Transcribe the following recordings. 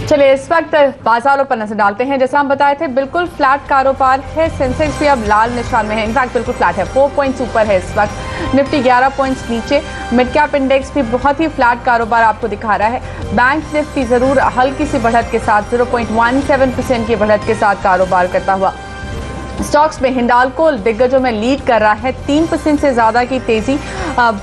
चलिए इस वक्त बाजारों पर नजर डालते हैं। जैसा हम बताए थे बिल्कुल फ्लैट कारोबार है। सेंसेक्स भी अब लाल निशान में है, इनफैक्ट बिल्कुल फ्लैट है, 4 पॉइंट्स ऊपर है इस वक्त। निफ्टी 11 पॉइंट्स नीचे। मिड कैप इंडेक्स भी बहुत ही फ्लैट कारोबार आपको दिखा रहा है। बैंक निफ्टी जरूर हल्की सी बढ़त के साथ 0.17% की बढ़त के साथ कारोबार करता हुआ। स्टॉक्स में हिंडाल्को दिग्गजों में लीड कर रहा है, 3% से ज्यादा की तेजी।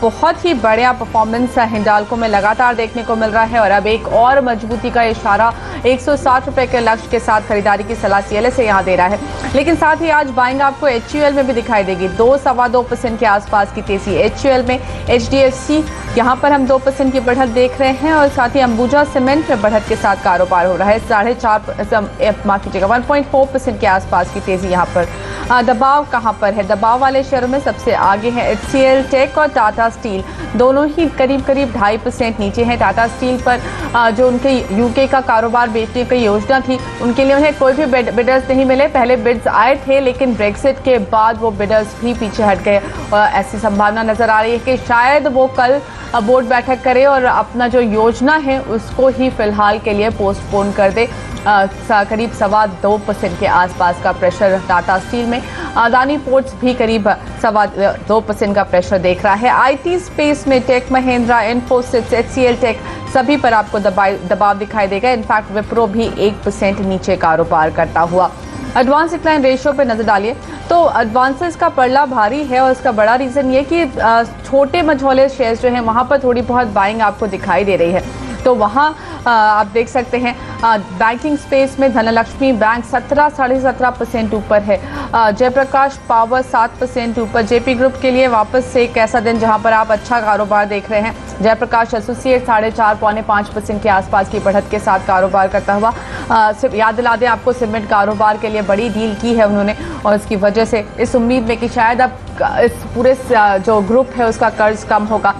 बहुत ही बढ़िया परफॉर्मेंस हिंडाल्को में लगातार देखने को मिल रहा है और अब एक और मजबूती का इशारा 160 रुपए के लक्ष्य के साथ खरीदारी की सलाह सीएलएसए यहां दे रहा है। लेकिन साथ ही आज बाइंग आपको एचयूएल में भी दिखाई देगी, 2-2.25% के आसपास की तेजी एचयूएल में। एचडीएफसी यहां पर हम 2% की बढ़त देख रहे हैं और साथ ही अंबुजा सीमेंट में बढ़त के साथ कारोबार हो रहा है, 1.4% के आसपास की तेजी यहां पर। दबाव कहां पर है? दबाव वाले शेयरों में सबसे आगे है एचसीएल टेक और टाटा स्टील, दोनों ही करीब 2.5% नीचे हैं। टाटा स्टील पर जो उनके यूके का कारोबार बेचने की योजना थी, उनके लिए उन्हें कोई भी बिडर्स नहीं मिले। पहले बिड्स आए थे लेकिन ब्रेक्सिट के बाद वो बिडर्स भी पीछे हट गए और ऐसी संभावना नजर आ रही है कि शायद वो कल बोर्ड बैठक करे और अपना जो योजना है उसको ही फिलहाल के लिए पोस्टपोन कर दे। करीब 2.25% के आसपास का प्रेशर टाटा स्टील में। अदानी पोर्ट्स भी करीब 2.25% का प्रेशर देख रहा है। आईटी स्पेस में tech Mahindra, Infosys, HCL tech सभी पर आपको दबाव दिखाई देगा। इनफैक्ट विप्रो भी 1% नीचे कारोबार करता हुआ। एडवांस डिक्लाइन रेशियो पे नजर डालिए तो एडवांसेस का पड़ला भारी है और इसका बड़ा रीजन ये कि छोटे मझोले शेयर्स जो हैं वहां पर थोड़ी बहुत बाइंग आपको दिखाई दे रही है। तो वहां आप देख सकते हैं बैंकिंग स्पेस में धनलक्ष्मी बैंक 17-17.5% ऊपर है। जयप्रकाश पावर 7% ऊपर। जेपी ग्रुप के लिए वापस से एक ऐसा दिन जहां पर आप अच्छा कारोबार देख रहे हैं। जयप्रकाश एसोसिएट 4.5-5% के आसपास की बढ़त के साथ कारोबार करता हुआ। सिर्फ याद दिला दें आपको, सीमेंट कारोबार के लिए बड़ी डील की है उन्होंने और इसकी वजह से इस उम्मीद में कि शायद अब इस पूरे जो ग्रुप है उसका कर्ज कम होगा।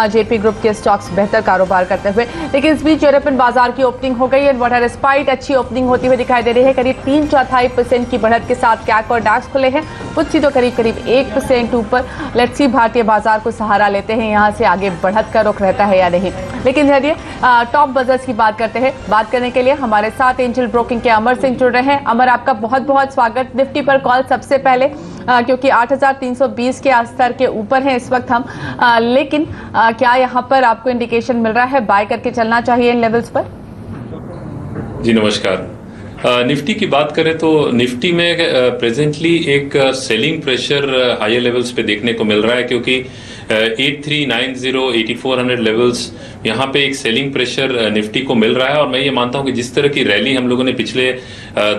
जेपी ग्रुप के स्टॉक्स बेहतर कारोबार करते हुए। लेकिन इस बीच यूरोपियन बाजार की ओपनिंग हो गई है। वॉटर स्पाइट अच्छी ओपनिंग होती हुई दिखाई दे रही है, करीब 3/4% की बढ़त के साथ कैक और डैक्स खुले हैं। FTSE तो करीब 1% ऊपर। लेट्स सी भारतीय बाजार को सहारा लेते हैं, यहाँ से आगे बढ़त का रुख रहता है या नहीं। लेकिन चलिए टॉप बजर्स की बात करते हैं। बात करने के लिए हमारे साथ एंजल ब्रोकिंग के अमर सिंह जुड़ रहे हैं। अमर, आपका बहुत बहुत स्वागत। निफ्टी पर कॉल सबसे पहले क्योंकि 8,320 के स्तर के ऊपर हैं इस वक्त हम, लेकिन क्या यहाँ पर आपको इंडिकेशन मिल रहा है बाय करके चलना चाहिए इन लेवल्स पर? जी नमस्कार। निफ्टी की बात करें तो निफ्टी में प्रेजेंटली एक सेलिंग प्रेशर हायर लेवल्स पे देखने को मिल रहा है, क्योंकि 8390 8400 लेवल्स यहाँ पे एक सेलिंग प्रेशर निफ्टी को मिल रहा है। और मैं ये मानता हूँ कि जिस तरह की रैली हम लोगों ने पिछले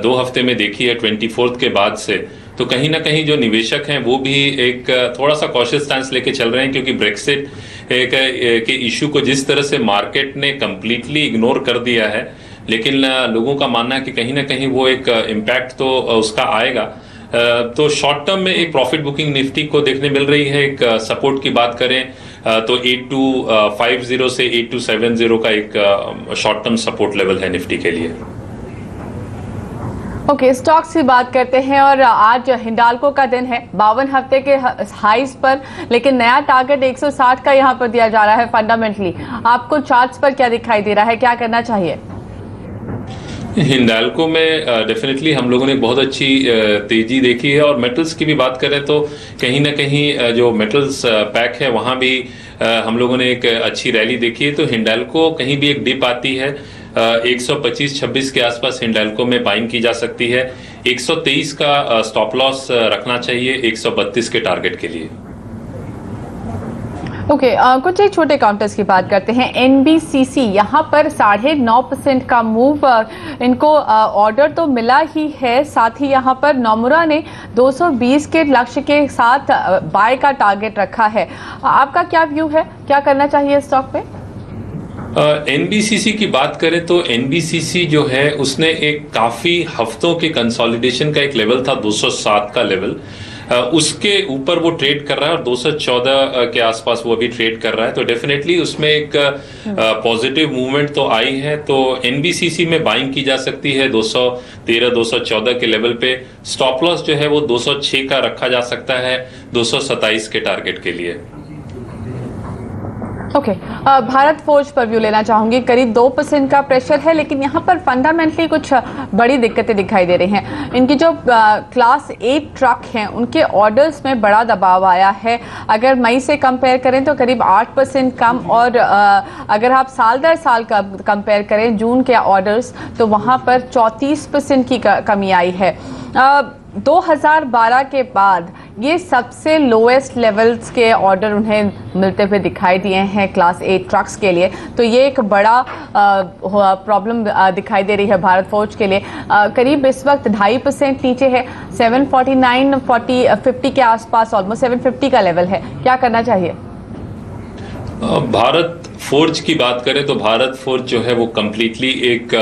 2 हफ्ते में देखी है 24th के बाद से, तो कहीं ना कहीं जो निवेशक हैं वो भी एक थोड़ा सा कॉशियस स्टैंस लेके चल रहे हैं, क्योंकि ब्रेक्सिट के इशू को जिस तरह से मार्केट ने कंप्लीटली इग्नोर कर दिया है, लेकिन लोगों का मानना है कि कहीं ना कहीं वो एक इम्पैक्ट तो उसका आएगा। तो शॉर्ट टर्म में एक प्रॉफिट बुकिंग निफ्टी को देखने मिल रही है। एक सपोर्ट की बात करें तो 8250 से 8270 का एक शॉर्ट टर्म सपोर्ट लेवल है निफ्टी के लिए। ओके, स्टॉक्स की बात करते हैं और आज हिंडाल्को का दिन है 52 हफ्ते के हाईज पर, लेकिन नया टारगेट 160 का यहां पर दिया जा रहा है। फंडामेंटली आपको चार्ट्स पर क्या दिखाई दे रहा है, क्या करना चाहिए? हिंडाल्को में डेफिनेटली हम लोगों ने बहुत अच्छी तेजी देखी है। और मेटल्स की भी बात करें तो कहीं ना कहीं जो मेटल्स पैक है वहां भी हम लोगों ने एक अच्छी रैली देखी है। तो हिंडाल्को कहीं भी एक डिप आती है 125-26 के आसपास हिंडाल्को में बाइंग की जा सकती है। 123 का स्टॉप लॉस रखना चाहिए 132 के टारगेट के लिए। ओके, कुछ एक छोटे काउंटर्स की बात करते हैं। एनबीसीसी यहाँ पर 9.5% का मूव, इनको ऑर्डर तो मिला ही है, साथ ही यहाँ पर नोमुरा ने 220 के लक्ष्य के साथ बाय का टारगेट रखा है। आपका क्या व्यू है, क्या करना चाहिए स्टॉक पे? एनबीसीसी की बात करें तो एनबीसीसी जो है उसने एक काफी हफ्तों के कंसोलिडेशन का एक लेवल था 207 का लेवल, उसके ऊपर वो ट्रेड कर रहा है और 214 के आसपास वो अभी ट्रेड कर रहा है। तो डेफिनेटली उसमें एक पॉजिटिव मूवमेंट तो आई है। तो एनबीसीसी में बाइंग की जा सकती है 213-214 के लेवल पे। स्टॉप लॉस जो है वो 206 का रखा जा सकता है 227 के टारगेट के लिए। ओके, भारत फोर्ज पर व्यू लेना चाहूंगी। करीब 2% का प्रेशर है, लेकिन यहाँ पर फंडामेंटली कुछ बड़ी दिक्कतें दिखाई दे रही हैं। इनकी जो क्लास 8 ट्रक हैं उनके ऑर्डर्स में बड़ा दबाव आया है। अगर मई से कंपेयर करें तो करीब 8% कम, और अगर आप साल दर साल का कंपेयर करें जून के ऑर्डर्स तो वहाँ पर 34% की कमी आई है। 2012 के बाद ये सबसे लोएस्ट लेवल्स के ऑर्डर उन्हें मिलते हुए दिखाई दिए हैं क्लास 8 ट्रक्स के लिए। तो ये एक बड़ा प्रॉब्लम दिखाई दे रही है भारत फोर्ज के लिए। करीब इस वक्त 2.5% नीचे है, 749-50 के आसपास, ऑलमोस्ट 750 का लेवल है। क्या करना चाहिए? भारत फोर्ज की बात करें तो भारत फोर्ज जो है वो कम्प्लीटली एक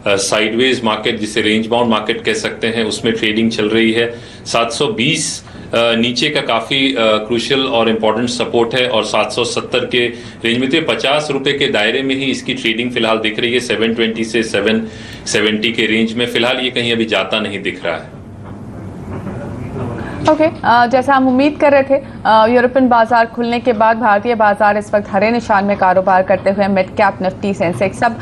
साइडवेज मार्केट, जिसे रेंज बाउंड मार्केट कह सकते हैं, उसमें ट्रेडिंग चल रही है। 720 नीचे का काफ़ी क्रूशियल और इम्पोर्टेंट सपोर्ट है, और 770 के रेंज में तो 50 रुपए के दायरे में ही इसकी ट्रेडिंग फिलहाल दिख रही है। 720 से 770 के रेंज में फिलहाल ये कहीं अभी जाता नहीं दिख रहा है। ओके, जैसा हम उम्मीद कर रहे थे, यूरोपियन बाजार खुलने के बाद भारतीय बाजार इस वक्त हरे निशान में कारोबार करते हुए मिड कैप, निफ्टी, सेंसेक्स सब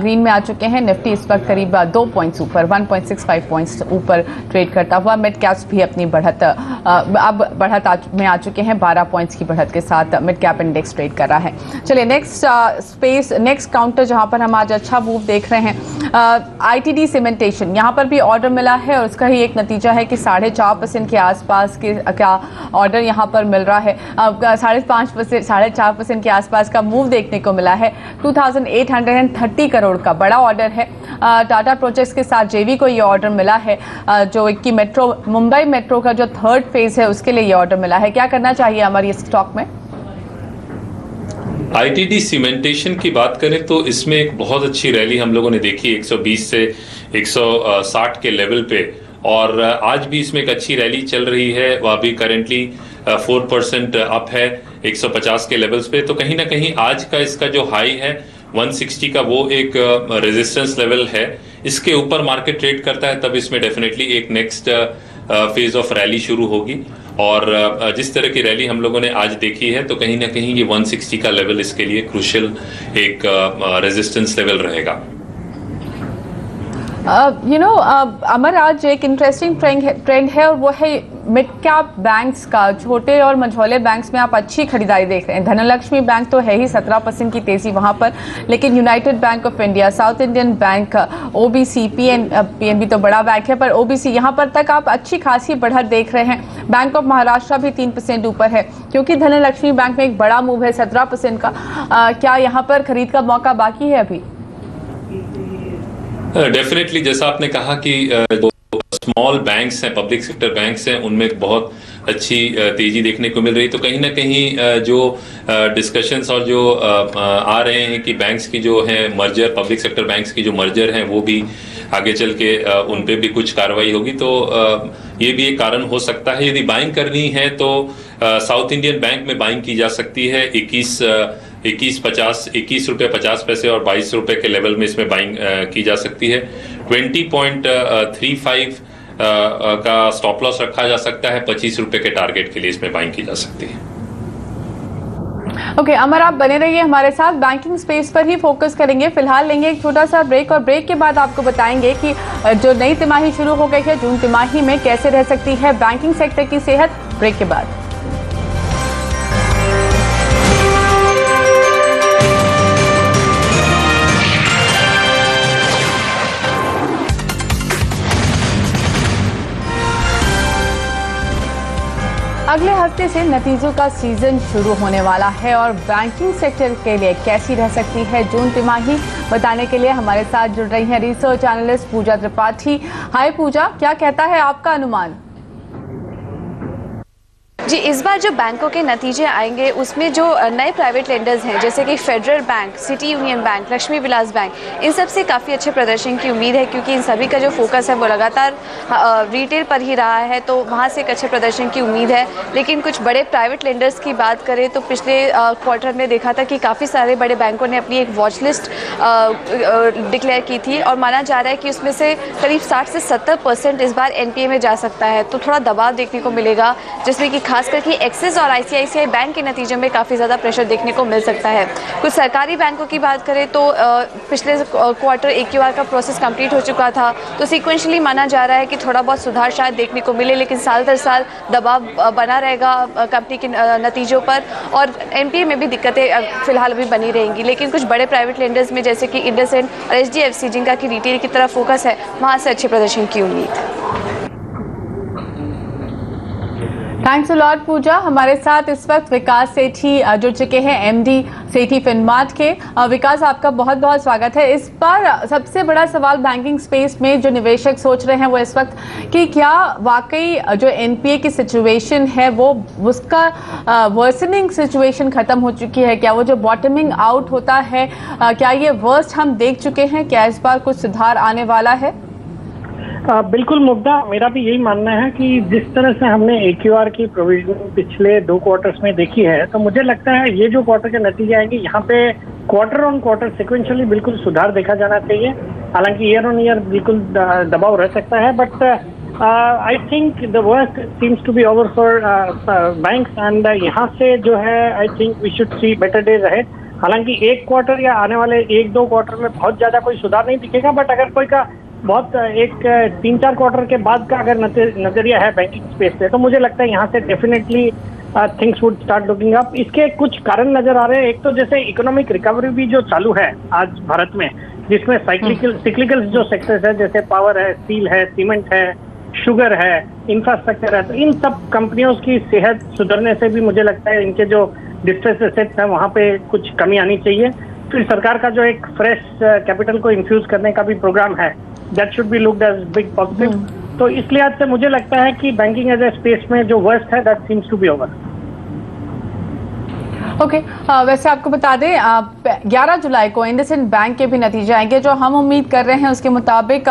ग्रीन में आ चुके हैं। निफ्टी इस वक्त करीब 2 पॉइंट्स ऊपर, 1.65 पॉइंट्स ऊपर ट्रेड करता हुआ। मिड कैप्स भी अपनी बढ़त अब बढ़त में आ चुके हैं। 12 पॉइंट्स की बढ़त के साथ मिड कैप इंडेक्स ट्रेड कर रहा है। चलिए नेक्स्ट काउंटर जहां पर हम आज अच्छा मूव देख रहे हैं, ITD सीमेंटेशन, यहाँ पर भी ऑर्डर मिला है, और उसका ही एक नतीजा है कि 4.5% के आसपास के क्या ऑर्डर यहाँ पर मिल रहा है। 5.5%, 4.5% के आसपास का मूव देखने को मिला है। 2830 करोड़ का बड़ा ऑर्डर है। टाटा प्रोजेक्ट्स के साथ JV को ये ऑर्डर मिला है, जो कि मुंबई मेट्रो का जो 3rd फेज है उसके लिए ये ऑर्डर मिला है। क्या करना चाहिए हमारी इस स्टॉक में? ITD सीमेंटेशन की बात करें तो इसमें एक बहुत अच्छी रैली हम लोगों ने देखी 120 से 160 के लेवल पे, और आज भी इसमें एक अच्छी रैली चल रही है। वह भी करेंटली 4% अप है 150 के लेवल्स पे। तो कहीं ना कहीं आज का इसका जो हाई है 160 का, वो एक रेजिस्टेंस लेवल है। इसके ऊपर मार्केट ट्रेड करता है तब इसमें डेफिनेटली एक नेक्स्ट फेज ऑफ रैली शुरू होगी, और जिस तरह की रैली हम लोगों ने आज देखी है तो कहीं ना कहीं ये 160 का लेवल इसके लिए क्रूशियल एक रेजिस्टेंस लेवल रहेगा। अमर, आज एक इंटरेस्टिंग ट्रेंड है, और वो है मिड कैप बैंक्स का। छोटे और मझोले बैंक्स में आप अच्छी खरीदारी देख रहे हैं। धनलक्ष्मी बैंक तो है ही, 17% की तेजी वहां पर, लेकिन United bank of India, south Indian bank, OBC, PNB तो बड़ा बैंक है, पर OBC यहाँ पर तक आप अच्छी खासी बढ़त देख रहे हैं। बैंक ऑफ महाराष्ट्र भी 3% ऊपर है, क्योंकि धनलक्ष्मी बैंक में एक बड़ा मूव है 17% का। क्या यहाँ पर खरीद का मौका बाकी है अभी? डेफिनेटली जैसा आपने कहा कि जो स्मॉल बैंक्स हैं, पब्लिक सेक्टर बैंक्स हैं, उनमें बहुत अच्छी तेजी देखने को मिल रही। तो कहीं ना कहीं जो डिस्कशंस और जो आ रहे हैं कि बैंक्स की जो है मर्जर, पब्लिक सेक्टर बैंक्स की जो मर्जर हैं वो भी आगे चल के उन पे भी कुछ कार्रवाई होगी। तो ये भी एक कारण हो सकता है। यदि बाइंग करनी है तो साउथ इंडियन बैंक में बाइंग की जा सकती है। 21 रुपये 50 पैसे और 22 रुपए के लेवल में इसमें बाइंग की जा सकती है। 20.35 का स्टॉप लॉस रखा जा सकता है। 25 रुपए के टारगेट के लिए इसमें बाइंग की जा सकती है। ओके, अमर, आप बने रहिए हमारे साथ। बैंकिंग स्पेस पर ही फोकस करेंगे। फिलहाल लेंगे एक छोटा सा ब्रेक, और ब्रेक के बाद आपको बताएंगे कि जो नई तिमाही शुरू हो गई है, जून तिमाही में कैसे रह सकती है बैंकिंग सेक्टर की सेहत। ब्रेक के बाद अगले हफ्ते से नतीजों का सीजन शुरू होने वाला है, और बैंकिंग सेक्टर के लिए कैसी रह सकती है जून तिमाही, बताने के लिए हमारे साथ जुड़ रही हैं रिसर्च एनालिस्ट पूजा त्रिपाठी। हाय पूजा, क्या कहता है आपका अनुमान? जी, इस बार जो बैंकों के नतीजे आएंगे उसमें जो नए प्राइवेट लेंडर्स हैं, जैसे कि Federal Bank, City Union Bank, Lakshmi Vilas Bank, इन सब से काफ़ी अच्छे प्रदर्शन की उम्मीद है, क्योंकि इन सभी का जो फोकस है वो लगातार रिटेल पर ही रहा है, तो वहाँ से एक अच्छे प्रदर्शन की उम्मीद है। लेकिन कुछ बड़े प्राइवेट लेंडर्स की बात करें तो पिछले क्वार्टर में देखा था कि काफ़ी सारे बड़े बैंकों ने अपनी एक वॉच लिस्ट डिक्लेयर की थी, और माना जा रहा है कि उसमें से करीब 60 से 70% इस बार NPA में जा सकता है। तो थोड़ा दबाव देखने को मिलेगा, जिसमें कि खास करके एक्सिस और ICICI बैंक के नतीजों में काफ़ी ज़्यादा प्रेशर देखने को मिल सकता है। कुछ सरकारी बैंकों की बात करें तो पिछले क्वार्टर AQR का प्रोसेस कंप्लीट हो चुका था, तो सिक्वेंशली माना जा रहा है कि थोड़ा बहुत सुधार शायद देखने को मिले, लेकिन साल दर साल दबाव बना रहेगा कंपनी के नतीजों पर और NPA में भी दिक्कतें फिलहाल अभी बनी रहेंगी। लेकिन कुछ बड़े प्राइवेट लेंडर्स में जैसे कि इंडसइंड और HDFC जिनका कि रिटेल की तरफ फोकस है, वहाँ से अच्छे प्रदर्शन की उम्मीद। थैंक्स अ लॉट पूजा। हमारे साथ इस वक्त विकास सेठी जुड़ चुके हैं, MD सेठी फिनमार्ट के। विकास, आपका बहुत बहुत स्वागत है। इस बार सबसे बड़ा सवाल बैंकिंग स्पेस में जो निवेशक सोच रहे हैं वो इस वक्त कि क्या वाकई जो NPA की सिचुएशन है वो उसका वर्सनिंग सिचुएशन खत्म हो चुकी है, क्या वो जो बॉटमिंग आउट होता है क्या ये वर्स्ट हम देख चुके हैं, क्या इस बार कुछ सुधार आने वाला है? बिल्कुल मुग्धा, मेरा भी यही मानना है कि जिस तरह से हमने AQR की प्रोविजनिंग पिछले 2 क्वार्टर्स में देखी है, तो मुझे लगता है ये जो क्वार्टर के नतीजे आएंगे यहाँ पे क्वार्टर ऑन क्वार्टर सिक्वेंशियली बिल्कुल सुधार देखा जाना चाहिए। हालांकि ईयर ऑन ईयर बिल्कुल दबाव रह सकता है, but I think the worst seems to be over for banks and यहाँ से जो है I think we should see better days ahead. हालांकि एक क्वार्टर या आने वाले 1-2 क्वार्टर में बहुत ज्यादा कोई सुधार नहीं दिखेगा, बट अगर कोई का बहुत एक 3-4 क्वार्टर के बाद का अगर नजरिया है बैंकिंग स्पेस से, तो मुझे लगता है यहाँ से definitely things would start looking up. इसके कुछ कारण नजर आ रहे हैं। एक तो जैसे इकोनॉमिक रिकवरी भी जो चालू है आज भारत में, जिसमें सिक्लिकल जो सेक्टर्स है जैसे पावर है, स्टील है, सीमेंट है, शुगर है, इंफ्रास्ट्रक्चर है, तो इन सब कंपनियों की सेहत सुधरने से भी मुझे लगता है इनके जो डिस्ट्रेस एसेट्स है वहाँ पे कुछ कमी आनी चाहिए। फिर सरकार का जो एक फ्रेश कैपिटल को इन्फ्यूज करने का भी प्रोग्राम है, that should be looked as big positive. तो इस लिहाज से मुझे लगता है कि बैंकिंग एज ए स्पेस में जो वर्स्ट है that seems to be over. Okay, वैसे आपको बता दें 11 जुलाई को इंडसइंड बैंक के भी नतीजे आएंगे। जो हम उम्मीद कर रहे हैं उसके मुताबिक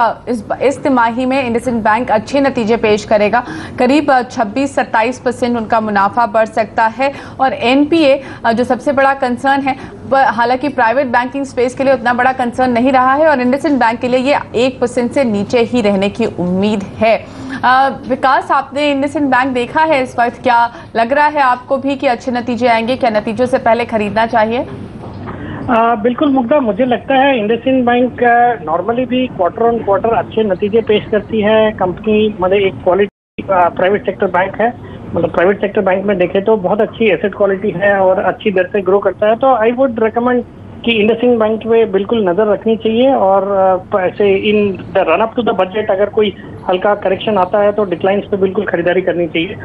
इस तिमाही में इंडसइंड बैंक अच्छे नतीजे पेश करेगा। करीब 26-27% उनका मुनाफा बढ़ सकता है। और NPA जो सबसे बड़ा कंसर्न है, हालांकि प्राइवेट बैंकिंग स्पेस के लिए उतना बड़ा कंसर्न नहीं रहा है और इंडसइंड बैंक के लिए ये 1% से नीचे ही रहने की उम्मीद है। विकास, आपने इंडसइंड बैंक देखा है इस वक्त, क्या लग रहा है आपको भी कि अच्छे नतीजे आएंगे? क्या नतीजों से पहले खरीदना चाहिए? बिल्कुल मुग्धा, मुझे लगता है इंडसइंड बैंक नॉर्मली भी क्वार्टर ऑन क्वार्टर अच्छे नतीजे पेश करती है। कंपनी मतलब एक क्वालिटी प्राइवेट सेक्टर बैंक है, मतलब प्राइवेट सेक्टर बैंक में देखें तो बहुत अच्छी एसेट क्वालिटी है और अच्छी दर से ग्रो करता है। तो आई वुड रिकमेंड कि इंडसइंड बैंक पे बिल्कुल नजर रखनी चाहिए और ऐसे in the run up to the budget अगर कोई हल्का करेक्शन आता है तो डिक्लाइंस पे बिल्कुल खरीदारी करनी चाहिए।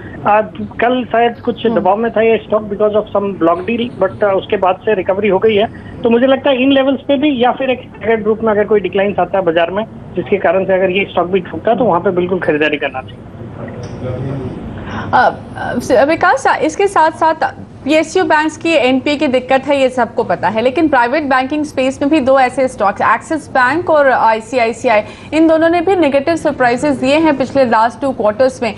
कल शायद कुछ दबाव में था ये stock because of some block deal, but उसके बाद से रिकवरी हो गई है। तो मुझे लगता है इन लेवल्स पे भी या फिर एक स्टैगर्ड ग्रुप में अगर कोई डिक्लाइंस आता है बाजार में जिसके कारण से अगर ये स्टॉक भी ठुकता है तो वहाँ पे बिल्कुल खरीदारी करना चाहिए। विकास, इसके साथ साथ PSU बैंक्स की NPA की दिक्कत है, ये सबको पता है, लेकिन प्राइवेट बैंकिंग स्पेस में भी 2 ऐसे स्टॉक्स, एक्सिस बैंक और ICICI, इन दोनों ने भी नेगेटिव सरप्राइजेस दिए हैं पिछले लास्ट 2 क्वार्टर्स में।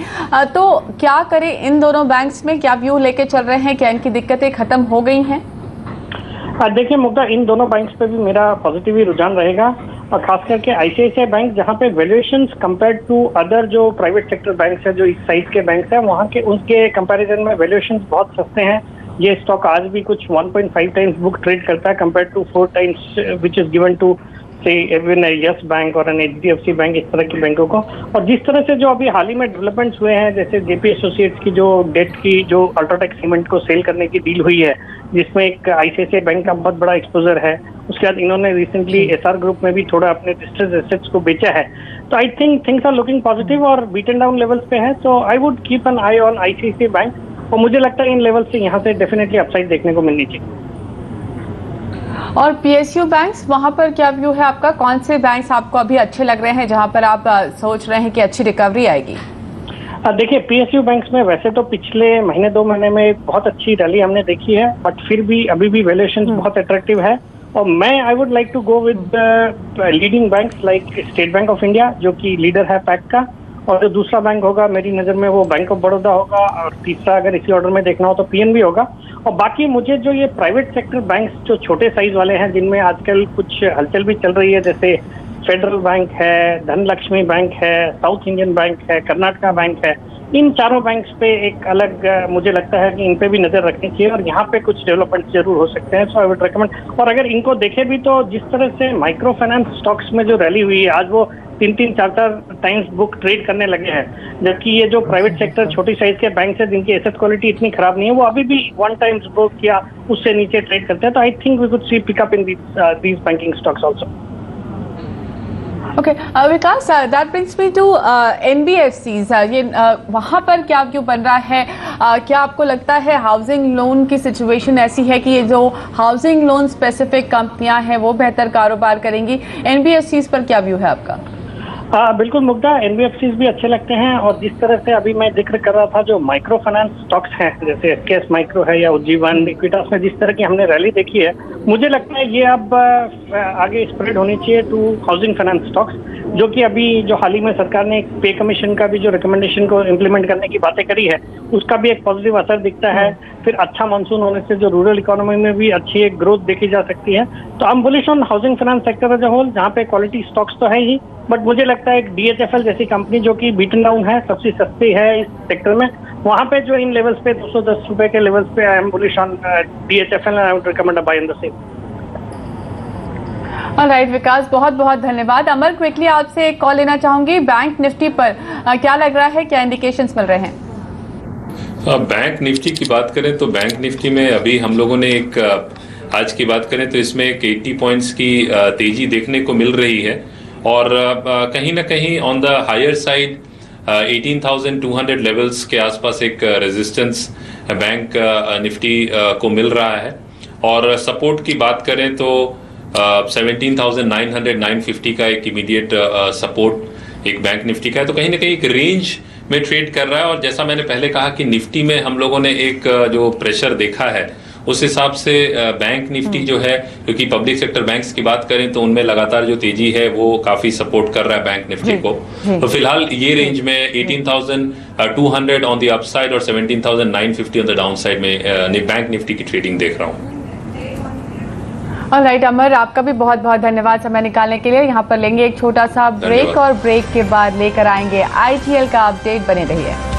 तो क्या करें इन दोनों बैंक्स में? क्या व्यू लेके चल रहे हैं? क्या इनकी दिक्कतें खत्म हो गई हैं? देखिए मुग्धा, इन दोनों बैंक्स पे भी मेरा पॉजिटिव ही रुझान रहेगा और खास करके ICICI बैंक जहाँ पे वैल्यूएशंस कंपेयर टू अदर जो प्राइवेट सेक्टर बैंक्स है जो इस साइज के बैंक्स हैं वहाँ के उनके कंपैरिजन में वैल्यूएशंस बहुत सस्ते हैं। ये स्टॉक आज भी कुछ 1.5 टाइम्स बुक ट्रेड करता है compare to 4 times which is given to say even yes bank और HDFC बैंक, इस तरह की बैंकों को। और जिस तरह से जो अभी हाल ही में डेवलपमेंट्स हुए हैं, जैसे JP एसोसिएट्स की जो डेट की जो अल्ट्राटेक सीमेंट को सेल करने की डील हुई है जिसमें एक ICICI बैंक का बहुत बड़ा एक्सपोजर है, उसके बाद इन्होंने रिसेंटली SR ग्रुप में भी थोड़ा अपने डिस्ट्रेस एसेट्स को बेचा है। तो I think things are looking positive और बीटन डाउन लेवल्स पे है। तो I would keep an eye on ICICI bank और मुझे लगता है इन लेवल से यहाँ से डेफिनेटली अपसाइड देखने को मिलनी चाहिए। और PSU बैंक्स, वहां पर क्या व्यू है आपका? कौन से बैंक्स आपको अभी अच्छे लग रहे हैं जहां पर आप सोच रहे हैं कि अच्छी रिकवरी आएगी? देखिए PSU बैंक्स में वैसे तो पिछले महीने 2 महीने में बहुत अच्छी रैली हमने देखी है, बट फिर भी अभी भी वैल्यूएशन बहुत अट्रैक्टिव है। और मैं I would like to go with leading banks like State Bank of India जो कि लीडर है पैक का, और जो दूसरा बैंक होगा मेरी नज़र में वो बैंक ऑफ बड़ौदा होगा, और तीसरा अगर इसी ऑर्डर में देखना हो तो PNB होगा। और बाकी मुझे जो ये प्राइवेट सेक्टर बैंक्स जो छोटे साइज वाले हैं जिनमें आजकल कुछ हलचल भी चल रही है, जैसे फेडरल बैंक है, धनलक्ष्मी बैंक है, साउथ इंडियन बैंक है, कर्नाटका बैंक है, इन चारों बैंक्स पे एक अलग मुझे लगता है कि इन पे भी नजर रखनी चाहिए और यहाँ पे कुछ डेवलपमेंट जरूर हो सकते हैं। सो आई वुड रिकमेंड। और अगर इनको देखे भी तो जिस तरह से माइक्रो फाइनेंस स्टॉक्स में जो रैली हुई है, आज वो 3-3, 4-4 टाइम्स बुक ट्रेड करने लगे हैं, जबकि ये जो प्राइवेट सेक्टर छोटी साइज के बैंक है जिनकी एसेट क्वालिटी इतनी खराब नहीं है, वो अभी भी 1 टाइम्स बुक या उससे नीचे ट्रेड करते हैं। तो I think we could see pickup in these banking stocks also. Okay Vikas, that brings me to NBFCs। ये वहाँ पर क्या क्यों बन रहा है? क्या आपको लगता है हाउसिंग लोन की सिचुएशन ऐसी है कि ये जो हाउसिंग लोन स्पेसिफिक कंपनियां हैं वो बेहतर कारोबार करेंगी? NBFCs पर क्या व्यू है आपका? बिल्कुल मुग्धा, NBFCs भी अच्छे लगते हैं। और जिस तरह से अभी मैं जिक्र कर रहा था, जो माइक्रो फाइनेंस स्टॉक्स हैं जैसे SKS माइक्रो है या उज्जीवन, इक्विटास में जिस तरह की हमने रैली देखी है, मुझे लगता है ये अब आगे स्प्रेड होनी चाहिए टू हाउसिंग फाइनेंस स्टॉक्स, जो कि अभी जो हाल ही में सरकार ने पे कमीशन का भी जो रिकमेंडेशन को इम्प्लीमेंट करने की बातें करी है, उसका भी एक पॉजिटिव असर दिखता है। फिर अच्छा मानसून होने से जो रूरल इकोनॉमी में भी अच्छी एक ग्रोथ देखी जा सकती है। तो I am bullish on housing finance sector as a whole, जहाँ पे क्वालिटी स्टॉक्स तो है ही, बट मुझे लगता है एक DHFL जैसी कंपनी जो कि बीटन डाउन है, सबसे सस्ती है इस सेक्टर में, वहाँ पे जो इन लेवल्स पे 210 रुपए के लेवल्स पे I am bullish on DHFL and I would recommend a buy in the same. Alright Vikas, बहुत बहुत धन्यवाद। अमर, क्विकली आपसे एक कॉल लेना चाहूंगी बैंक निफ्टी पर। क्या लग रहा है, क्या इंडिकेशंस मिल रहे हैं? बैंक निफ्टी की बात करें तो बैंक निफ्टी में अभी हम लोगों ने एक आज की बात करें तो इसमें एक 80 पॉइंट्स की तेजी देखने को मिल रही है और कहीं ना कहीं on the higher side 18,200 levels के आसपास एक रेजिस्टेंस बैंक निफ्टी को मिल रहा है। और सपोर्ट की बात करें तो 17,900 950 का एक इमीडिएट सपोर्ट एक बैंक निफ्टी का है। तो कहीं ना कहीं एक रेंज में ट्रेड कर रहा है। और जैसा मैंने पहले कहा कि निफ्टी में हम लोगों ने एक जो प्रेशर देखा है, उस हिसाब से बैंक निफ्टी जो है, क्योंकि पब्लिक सेक्टर बैंक्स की बात करें तो उनमें लगातार जो तेजी है वो काफी सपोर्ट कर रहा है बैंक निफ्टी को। तो फिलहाल ये रेंज में 18,200 ऑन द अपसाइड और 17,950 ऑन द डाउनसाइड में बैंक निफ्टी की ट्रेडिंग देख रहा हूँ। ऑलराइट अमर, आपका भी बहुत बहुत धन्यवाद समय निकालने के लिए। यहाँ पर लेंगे एक छोटा सा ब्रेक और ब्रेक के बाद लेकर आएंगे ITL का अपडेट। बने रहिए।